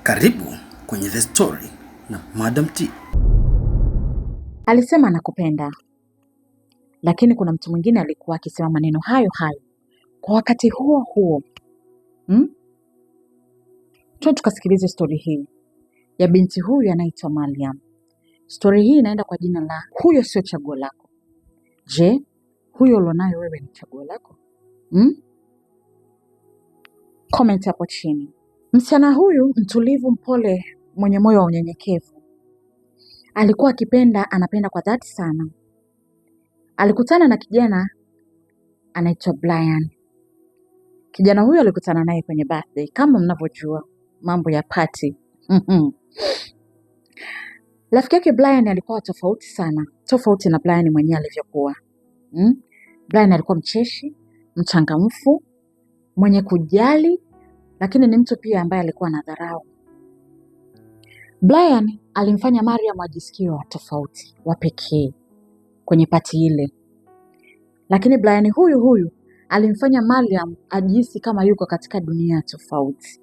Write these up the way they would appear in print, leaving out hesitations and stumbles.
Karibu kwenye The Story na Madam T. Alisema anakupenda, lakini kuna mtu mwingine alikuwa akisema maneno hayo hayo kwa wakati huo huo. Tukasikilize stori hii ya binti huyu anaitwa Mariam. Stori hii inaenda kwa jina la Huyo Sio Chaguo Lako. Je, huyo ulionayo wewe ni chaguo lako? Comment hapo chini. Msichana huyu mtulivu, mpole, mwenye moyo wa unyenyekevu alikuwa anapenda kwa dhati sana. Alikutana na kijana anaitwa Brian. Kijana huyo alikutana naye kwenye birthday, kama mnavyojua mambo ya party. Rafiki yake Brian alikuwa tofauti sana, tofauti na Brian mwenyewe alivyokuwa. Brian alikuwa mcheshi, mchangamfu, mwenye kujali, lakini ni mtu pia ambaye alikuwa na dharau. Brian alimfanya Mariam ajisikie wa tofauti, wa pekee kwenye pati ile. Lakini Brian huyu alimfanya Mariam ajihisi kama yuko katika dunia tofauti.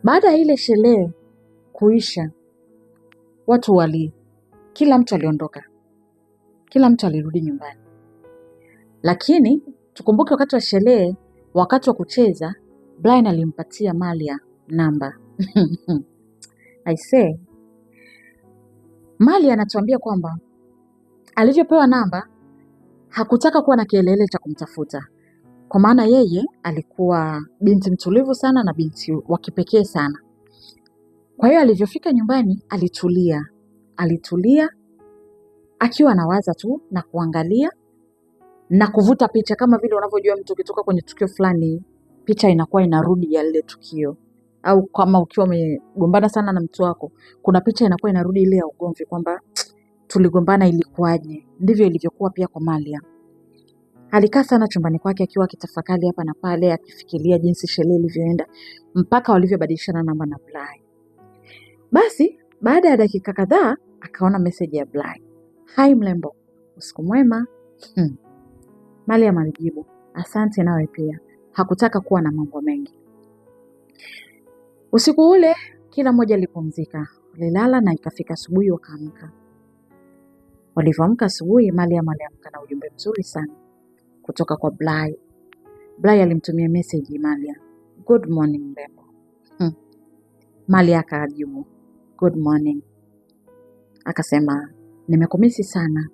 Baada ya ile sherehe kuisha, kila mtu aliondoka. Kila mtu alirudi nyumbani. Lakini tukumbuke wakati wa sherehe, wakati wa kucheza, Brian alimpatia Mariam namba. I say, Mariam anatuambia kwamba alivyopewa namba hakutaka kuwa na kielele cha kumtafuta, kwa maana yeye alikuwa binti mtulivu sana na binti wa kipekee sana. Kwa hiyo alivyofika nyumbani alitulia akiwa anawaza tu na kuangalia na kuvuta picha, kama vile unavyojua mtu ukitoka kwenye tukio fulani picha inakuwa inarudi ya lile tukio, au kama ukiwa umegombana sana na mtu wako kuna picha inakuwa inarudi ile ya ugomvi kwamba tuligombana ilikuwaje. Ndivyo ilivyokuwa pia kwa Mariam. Alikaa sana chumbani kwake akiwa akitafakari hapa na pale, akifikiria jinsi sherehe ilivyoenda mpaka walivyobadilishana namba na Brian. Basi baada ya dakika kadhaa akaona message ya Brian. Hai mlembo, usiku mwema. Mariam alijibu, asante nawe pia. Hakutaka kuwa na mambo mengi. Usiku ule kila mmoja alipumzika, walilala na ikafika asubuhi wakaamka. Walivyoamka asubuhi, Mariam aliamka na ujumbe mzuri sana kutoka kwa Brian. Brian alimtumia message Mariam, good morning mrembo. Mariam akajibu, good morning. Akasema, nimekumisi sana.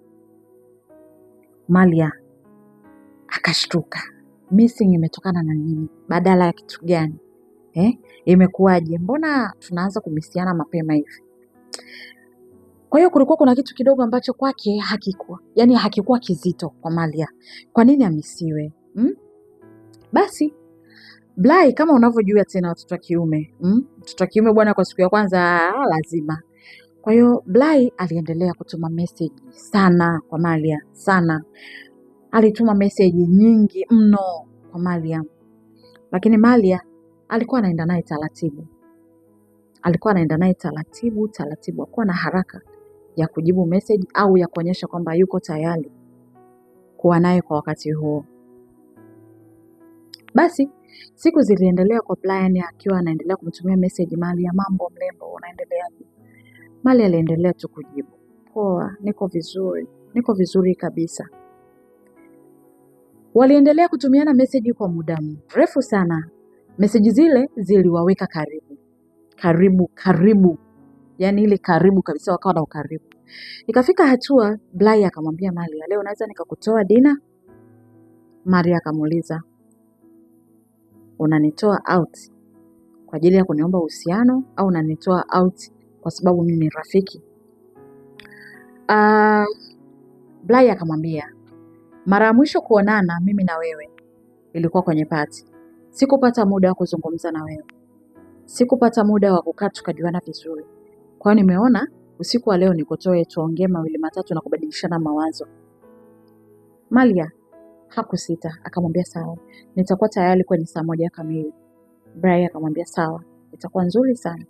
Mariam akashtuka, missing imetokana na nini? Badala ya kitu gani? Imekuwaje? Mbona tunaanza kumisiana mapema hivi? Kwa hiyo kulikuwa kuna kitu kidogo ambacho kwake hakikuwa kizito kwa Mariam. Kwa nini amisiwe? Basi Blai, kama unavyojua tena watoto wa kiume, mtoto wa kiume bwana, kwa siku ya kwanza lazima. Kwa hiyo Blai aliendelea kutuma message sana kwa Mariam, sana. Alituma message nyingi mno kwa Mariam. Lakini Mariam alikuwa anaenda naye taratibu. Hakuwa na haraka ya kujibu message au ya kuonyesha kwamba yuko tayari kuwa naye kwa wakati huo. Basi siku ziliendelea kwa Brian akiwa anaendelea kumtumia message Mariam, mambo mlembo, unaendeleaje? Mariam aliendelea tu kujibu, poa, niko vizuri kabisa. Waliendelea kutumiana message kwa muda mrefu sana. Message zile ziliwaweka karibu. Yaani ile karibu kabisa, wakawa na ukaribu. Ikafika hatua Brian akamwambia Mariam, leo naweza nikakutoa dina? Mariam akamuuliza, unanitoa out kwa ajili ya kuniomba uhusiano au unanitoa out kwa sababu mimi ni rafiki? Brian akamwambia, mara ya mwisho kuonana mimi na wewe ilikuwa kwenye party. Sikupata muda wa kuzungumza na wewe. Sikupata muda wa kukaa tukajuana vizuri. Kwa hiyo nimeona usiku wa leo nikutoe tuongee mawili matatu na kubadilishana mawazo. Mariam hakusita, akamwambia sawa, nitakuwa tayari kwenye saa 1 kamili. Brian akamwambia sawa, itakuwa nzuri sana.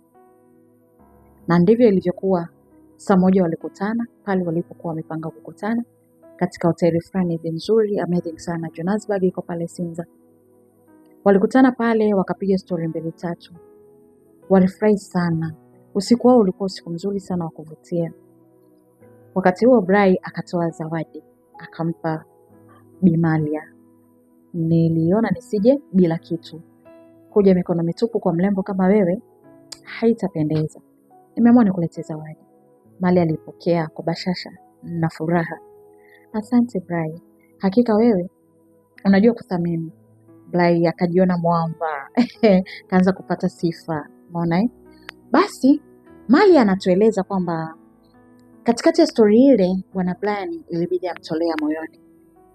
Na ndivyo ilivyokuwa. Saa 1 walikutana pale walipokuwa wamepanga kukutana, katika hoteli fulani hivi nzuri, amazing sana, Johannesburg iko pale Sinza. Walikutana pale wakapiga story 2-3. Walifurahi sana. Usiku wao ulikuwa usiku mzuri sana wa kuvutia. Wakati huo Brai akatoa zawadi, akampa Bi Malia. Niliona nisije bila kitu. Kuja mikono mitupu kwa mrembo kama wewe haitapendeza. Nimeamua nikuletee zawadi. Malia alipokea kwa bashasha na furaha. Asante Brai, hakika wewe unajua kuthamini. Brai akajiona mwamba. Kaanza kupata sifa. Umeona? Basi Malia anatueleza kwamba katikati ya stori ile bwana Brian ilibidi amtolea moyoni.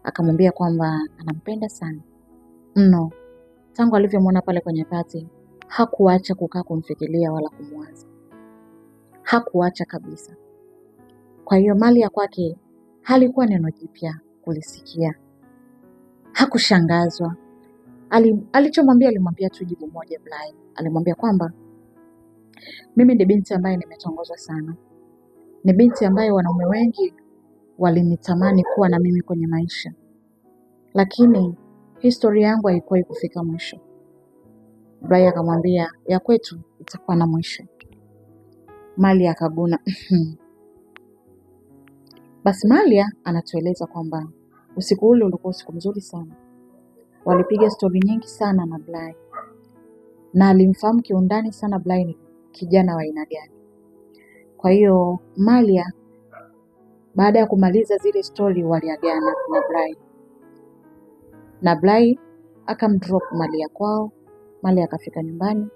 Akamwambia kwamba anampenda sana mno. Tangu alivyomwona pale kwenye pati, hakuacha kukaa kumfikiria wala kumwaza. Hakuacha kabisa. Kwa hiyo Malia kwake halikuwa neno jipya kulisikia. Hakushangazwa. Alichomwambia alimwambia tu jibu moja Brian. Alimwambia kwamba mimi ni binti ambaye nimetongozwa sana. Ni binti ambaye wanaume wengi walinitamani kuwa na mimi kwenye maisha. Lakini historia yangu haikuwahi kufika mwisho. Brian akamwambia ya kwetu itakuwa na mwisho. Malia akaguna. Basi Malia anatueleza kwamba usiku ule ulikuwa usiku mzuri sana. Walipiga stori nyingi sana na Brian. Na alimfahamu kiundani sana Brian ni kijana wa aina gani. Kwa hiyo Malia baada ya kumaliza zile stori waliagana na Brian. Na Brian akamdrop Malia kwao. Malia akafika nyumbani,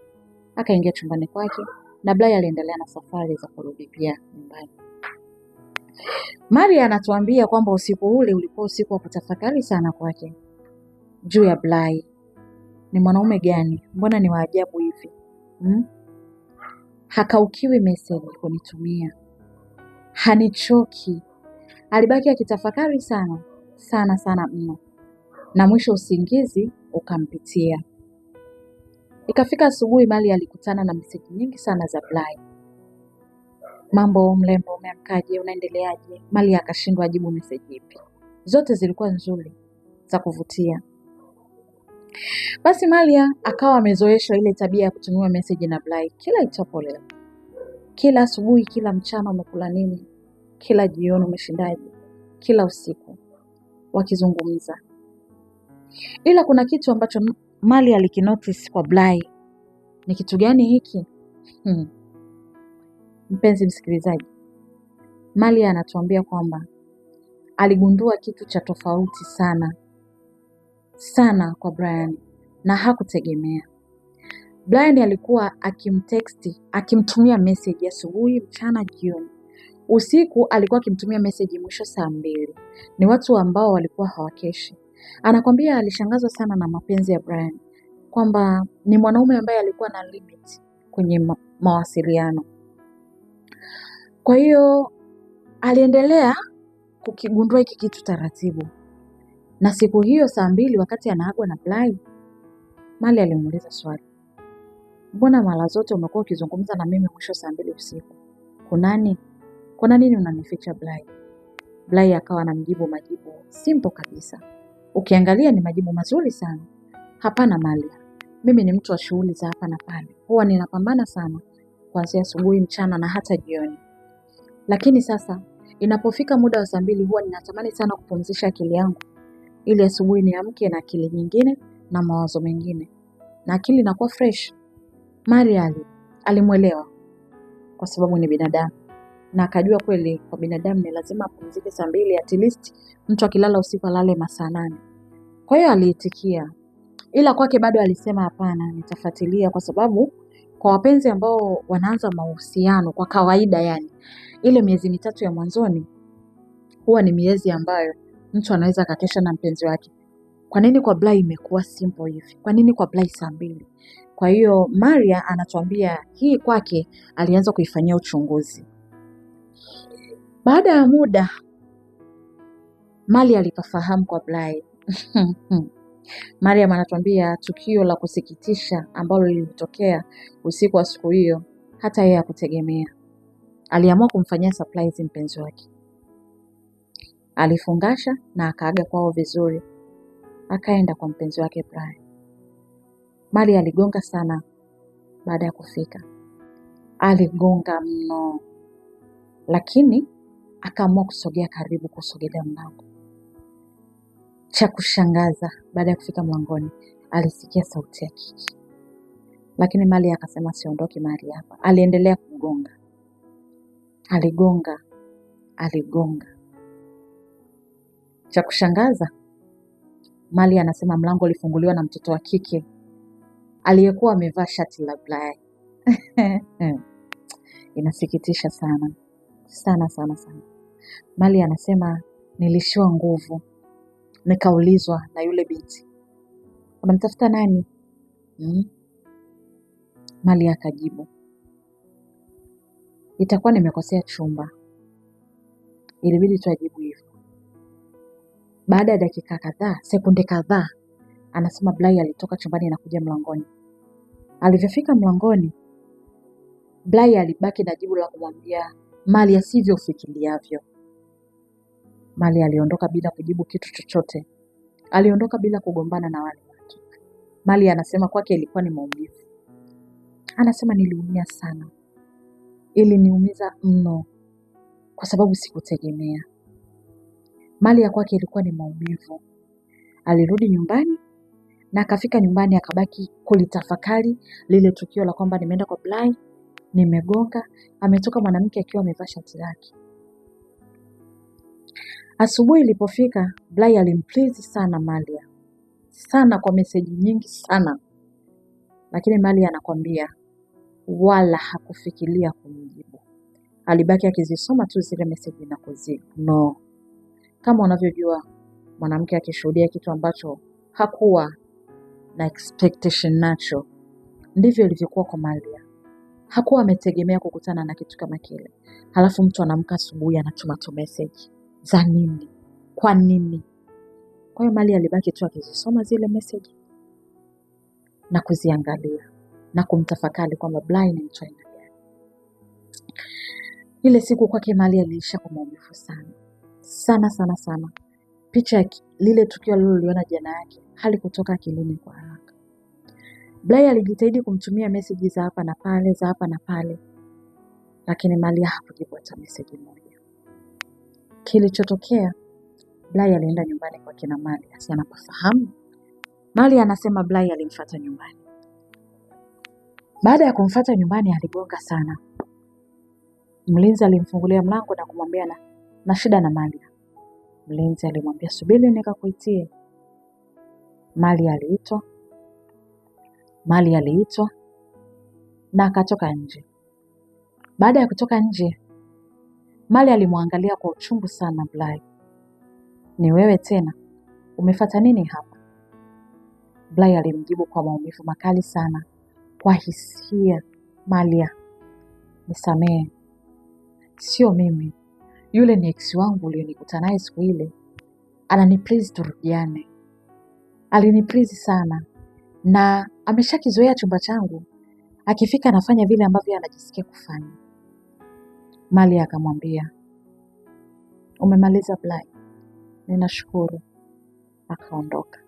akaingia chumbani kwake na Brian aliendelea na safari za kurudi pia nyumbani. Malia anatuambia kwamba usiku ule ulikuwa usiku wa kutafakari sana kwake juu ya Brian. Ni mwanaume gani? Mbona ni waajabu hivi? Hakaukiwi message kunitumia. Hanichoki. Alibaki akitafakari sana sana sana mno. Na mwisho usingizi ukampitia. Ikafika asubuhi Malia alikutana na message nyingi sana za Brian. Mambo mrembo, umeamkaje, unaendeleaje? Malia akashindwa ajibu message ipi. Zote zilikuwa nzuri za kuvutia. Basi Malia akawa amezoeshwa ile tabia ya kutumia message na Brian kila itapo leo. Kila asubuhi, kila mchana umekula nini? Kila jioni umeshindaje? Kila usiku wakizungumza. Ila kuna kitu ambacho Malia alikinotice kwa Brian. Ni kitu gani hiki? Mpenzi msikilizaji, Malia anatuambia kwamba aligundua kitu cha tofauti sana sana kwa Brian na hakutegemea. Brian alikuwa akimtexti, akimtumia message asubuhi, mchana, jioni. Usiku alikuwa akimtumia message mwisho saa 2. Ni watu ambao walikuwa hawakeshi. Anakwambia alishangazwa sana na mapenzi ya Brian, kwamba ni mwanaume ambaye alikuwa na limit kwenye mawasiliano. Kwa hiyo aliendelea kukigundua hiki kitu taratibu. Na siku hiyo saa 2 wakati anaagwa na Brian, Malia alimuuliza swali. Mbona mara zote umekuwa ukizungumza na mimi mwisho saa 2 usiku? Kunani? Kuna nini unanificha Brian? Brian akawa anamjibu majibu simple kabisa. Ukiangalia ni majibu mazuri sana. Hapana Malia, mimi ni mtu wa shughuli za hapa na pale. Huwa ninapambana sana kuanzia asubuhi, mchana na hata jioni. Lakini sasa inapofika muda wa saa 2 huwa ninatamani sana kupumzisha akili yangu ili asubuhi niamke na akili nyingine na mawazo mengine. Na akili inakuwa fresh. Malia alimuelewa kwa sababu ni binadamu. Na akajua kweli kwa binadamu ni lazima apumzike saa 2, at least mtu akilala usiku alale masaa 8. Kwa hiyo aliitikia. Ila kwake bado alisema hapana, nitafuatilia kwa sababu kwa wapenzi ambao wanaanza mahusiano kwa kawaida yani ile miezi 3 ya mwanzoni huwa ni miezi ambayo mtu anaweza akakesha na mpenzi wake. Kwa nini kwa Brian imekuwa simple hivi? Kwa nini kwa Brian saa 2? Kwa hiyo Malia anatuambia hii kwake alianza kuifanyia uchunguzi. Baada ya muda Malia alipafahamu kwa Brian. Maria anatuambia tukio la kusikitisha ambalo lilitokea usiku wa siku hiyo hata yeye hakutegemea. Aliamua kumfanyia surprise mpenzi wake. Alifungasha na akaaga kwao vizuri. Akaenda kwa mpenzi wake Brian. Maria aligonga sana baada ya kufika. Aligonga mno, lakini akaamua kusogea karibu, kusogelea mlango. Cha kushangaza, baada ya kufika mlangoni, alisikia sauti ya Kiki. Lakini Mali akasema siondoki mahali hapa. Aliendelea kugonga. Aligonga. Cha kushangaza, Mali anasema mlango ulifunguliwa na mtoto wa kike aliyekuwa amevaa shati la black. Inasikitisha sana. Sana. Mali anasema nilishiwa nguvu. Nikaulizwa na yule binti, unamtafuta nani? Mali akajibu, itakuwa nimekosea chumba. Ilibidi tu ajibu hivyo. Baada ya dakika kadhaa, sekunde kadhaa, anasema Blai alitoka chumbani na kuja mlangoni. Alivyofika mlangoni, Blai alibaki na jibu la kumwambia Mali asivyo ufikiriavyo. Mali aliondoka bila kujibu kitu chochote. Aliondoka bila kugombana na wale watu. Mali anasema kwake ilikuwa ni maumivu. Anasema niliumia sana. Iliniumiza mno kwa sababu sikutegemea. Mali ya kwake ilikuwa ni maumivu. Alirudi nyumbani na akafika nyumbani akabaki kulitafakari lile tukio la kwamba nimeenda kwa Blai, nimegonga, ametoka mwanamke akiwa amevaa shati lake. Asubuhi ilipofika, Blai alimplease sana Malia. Sana, kwa meseji nyingi sana. Lakini Malia anakwambia wala hakufikiria kumjibu. Alibaki akizisoma tu zile meseji na no. Kama unavyojua mwanamke akishuhudia kitu ambacho hakuwa na expectation nacho, ndivyo ilivyokuwa kwa Malia. Hakuwa ametegemea kukutana na kitu kama kile. Halafu mtu anaamka asubuhi anatuma tu message. Za nini? Kwa nini? Kwa hiyo Malia alibaki tu akizisoma zile message na kuziangalia na kumtafakari kwamba Blai ni mtu aina gani. Ile siku kwake Malia iliisha kwa maumivu sana. Sana. Picha ya lile tukio aliloliona jana yake halikutoka akilini kwa haraka. Blai alijitahidi kumtumia message za hapa na pale, lakini Malia hakujibu hata message moja. Kilichotokea, Blai alienda nyumbani kwa kina Malia, si anapafahamu. Malia anasema Blai alimfuata nyumbani. Baada ya kumfuata nyumbani aligonga sana. Mlinzi alimfungulia mlango na kumwambia na shida na Malia. Mlinzi alimwambia subiri nikakuitie. Malia aliitwa na akatoka nje. Baada ya kutoka nje, Malia alimwangalia kwa uchungu sana Blai. Ni wewe tena? Umefuata nini hapa? Blai alimjibu kwa maumivu makali sana, kwa hisia, Malia, nisamehe. Sio mimi. Yule ni ex wangu ulionikuta naye siku ile. Ananiplease turudiane. Aliniplease sana na ameshakizoea chumba changu. Akifika anafanya vile ambavyo anajisikia kufanya. Malia akamwambia, umemaliza Blai? Ninashukuru. Akaondoka.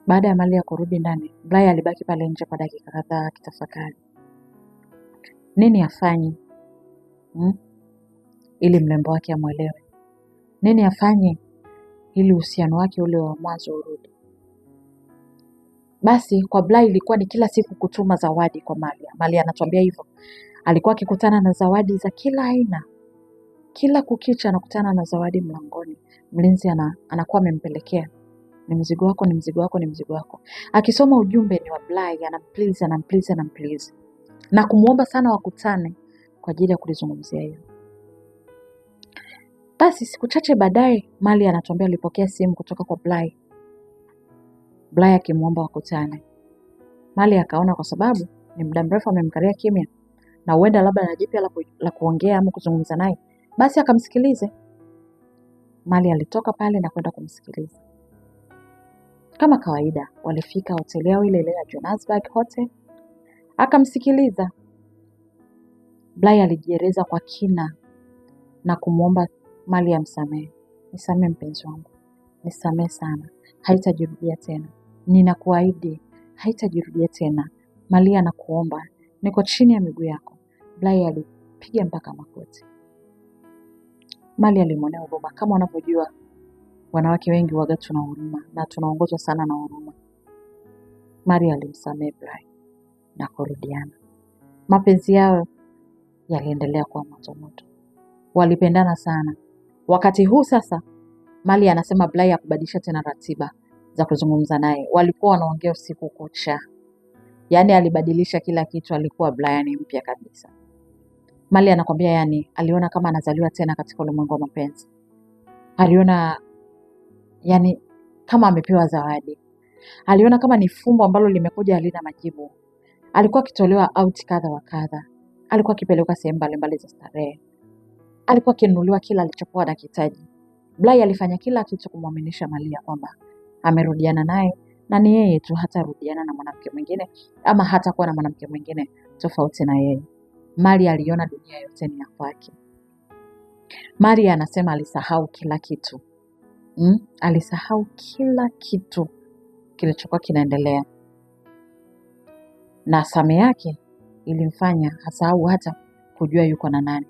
Baada ya Malia kurudi ndani, Blai alibaki pale nje kwa dakika kadhaa akitafakari. Nini afanye? Ili mlembo wake amwelewe. Nini afanye ili uhusiano wake ule wa mwanzo urudi? Basi kwa Blai ilikuwa ni kila siku kutuma zawadi kwa Malia. Malia anatuambia hivyo. Alikuwa akikutana na zawadi za kila aina. Kila kukicha anakutana na zawadi mlangoni. Mlinzi anakuwa amempelekea. Ni mzigo wako. Akisoma ujumbe ni wa Blai, anamplease. Na kumuomba sana wakutane kwa ajili ya kulizungumzia hilo. Basi siku chache baadaye Malia anatuambia alipokea simu kutoka kwa Blai. Blai akimuomba wakutane. Malia akaona kwa sababu ni muda mrefu amemkalia kimya na huenda labda na jipya la kuongea ama kuzungumza naye, basi akamsikilize. Malia alitoka pale na kwenda kumsikiliza. Kama kawaida walifika hoteli yao ile ya Johannesburg Hotel. Akamsikiliza. Blai alijieleza kwa kina na kumuomba Malia amsamehe. Nisamehe mpenzi wangu. Nisamehe sana. Haitajirudia tena. Ninakuahidi haitajirudia tena. Malia, nakuomba, niko chini ya miguu yako. Blai alipiga mpaka magoti. Mali alimwonea huruma. Kama unavyojua, wanawake wengi waga tuna huruma na tunaongozwa sana na huruma. Mali alimsamehe Blai na kurudiana. Mapenzi yao yaliendelea kuwa moto moto. Walipendana sana. Wakati huu sasa, Mali anasema Blai hakubadilisha tena ratiba za kuzungumza naye. Walikuwa wanaongea usiku kucha. Yaani alibadilisha kila kitu, alikuwa Blai ni mpya kabisa. Mali anakwambia yani aliona kama anazaliwa tena katika ulimwengu wa mapenzi. Aliona yani kama amepewa zawadi. Aliona kama ni fumbo ambalo limekuja halina majibu. Alikuwa akitolewa out kadha wa kadha. Alikuwa akipelekwa sehemu mbalimbali za starehe. Alikuwa akinunuliwa kila alichokuwa anahitaji. Blai alifanya kila kitu kumwaminisha Malia kwamba amerudiana naye na ni yeye tu, hatarudiana na mwanamke mwingine ama hatakuwa na mwanamke mwingine tofauti na yeye. Mali aliona dunia yote ni ya kwake. Mali anasema alisahau kila kitu. Alisahau kila kitu kilichokuwa kinaendelea. Na same yake ilimfanya hasahau hata kujua yuko na nani.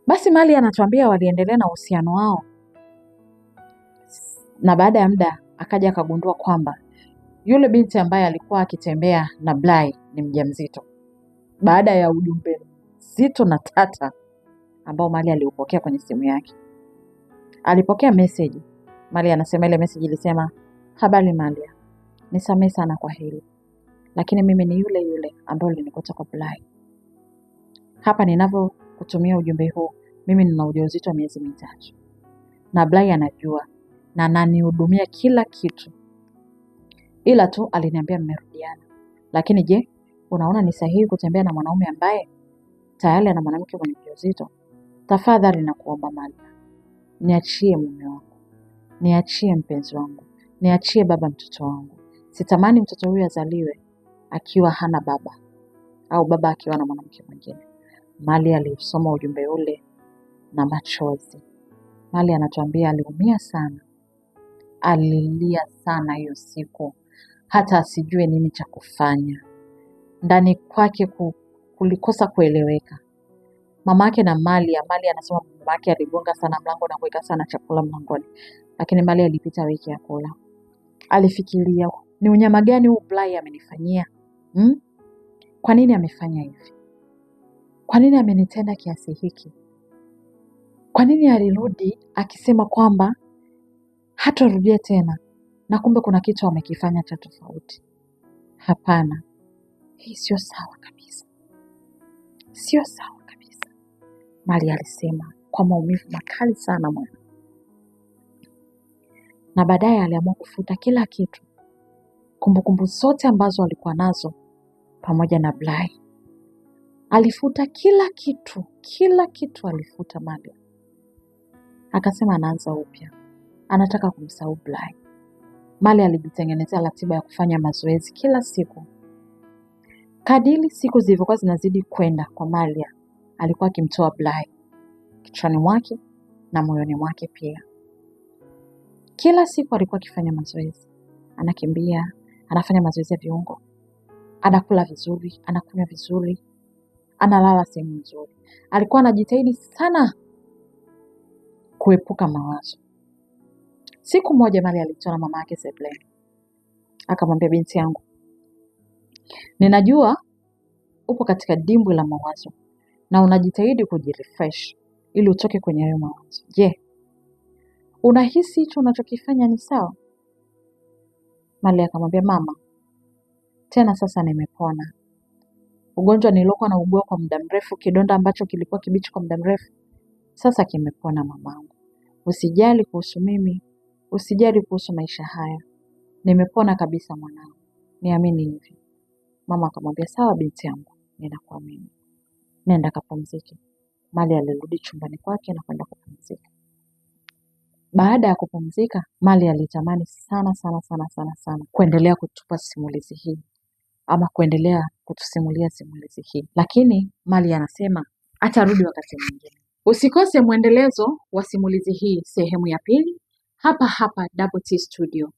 Basi Mali anatuambia waliendelea na uhusiano wao. Na baada ya muda akaja akagundua kwamba yule binti ambaye alikuwa akitembea na Blai ni mjamzito. Baada ya ujumbe zito na tata ambao Mali aliupokea kwenye simu yake. Alipokea message. Mali anasema ile message ilisema, habari Malia, nisamehe sana kwa hili, lakini mimi ni yule yule ambaye ulinikuta kwa Blai. Hapa ninavyo kutumia ujumbe huu, mimi nina ujauzito wa miezi 3. Na Blai anajua na ananihudumia kila kitu. Ila tu aliniambia mmerudiana. Lakini je, unaona ni sahihi kutembea na mwanaume ambaye tayari ana mwanamke mwenye ujauzito? Tafadhali nakuomba Malia, niachie mume wangu. Niachie mpenzi wangu. Niachie baba mtoto wangu. Sitamani mtoto huyu azaliwe akiwa hana baba au baba akiwa na mwanamke mwingine. Mali alisoma ujumbe ule na machozi. Mali anatuambia aliumia sana. Alilia sana hiyo siku. Hata asijue nini cha kufanya. Ndani kwake kulikosa kueleweka. Mamake na Mali anasema mamake aligonga sana mlango na kuweka sana chakula mlangoni. Lakini Mali alipita wiki ya kula. Alifikiria, ni unyama gani huu Blai amenifanyia? Kwa nini amefanya hivi? Kwa nini amenitenda kiasi hiki? Kwa nini alirudi akisema kwamba hatarudia tena na kumbe kuna kitu amekifanya cha tofauti? Hapana. Hii sio sawa kabisa. Sio sawa kabisa. Mali alisema kwa maumivu makali sana moyo. Na baadaye aliamua kufuta kila kitu. Kumbukumbu zote ambazo alikuwa nazo pamoja na Blai. Alifuta kila kitu. Kila kitu alifuta Mali. Akasema anaanza upya. Anataka kumsahau Blai. Mali alijitengenezea ratiba ya kufanya mazoezi kila siku. Kadiri siku zilivyokuwa zinazidi kwenda kwa Malia, alikuwa akimtoa Blai kichwani mwake na moyoni mwake pia. Kila siku alikuwa akifanya mazoezi. Anakimbia, anafanya mazoezi ya viungo. Anakula vizuri, anakunywa vizuri, analala sehemu nzuri. Alikuwa anajitahidi sana kuepuka mawazo. Siku moja Mali alikutana na mama yake sebuleni. Akamwambia, binti yangu, ninajua upo katika dimbwi la mawazo na unajitahidi kujirefresh ili utoke kwenye hayo mawazo. Je, unahisi hicho unachokifanya ni sawa? Mali akamwambia, mama, tena sasa nimepona. Ugonjwa niliokuwa naugua kwa muda mrefu, kidonda ambacho kilikuwa kibichi kwa muda mrefu, sasa kimepona mamangu. Usijali kuhusu mimi, usijali kuhusu maisha haya. Nimepona kabisa mwanangu. Niamini hivi. Mama akamwambia, sawa binti yangu, ninakuamini. Nenda kapumzike. Mali alirudi chumbani kwake na kwenda kupumzika. Baada ya kupumzika, Mali alitamani sana kuendelea kutupa simulizi hii ama kuendelea kutusimulia simulizi hii. Lakini Mali anasema atarudi wakati mwingine. Usikose mwendelezo wa simulizi hii sehemu ya pili hapa Double T Studio.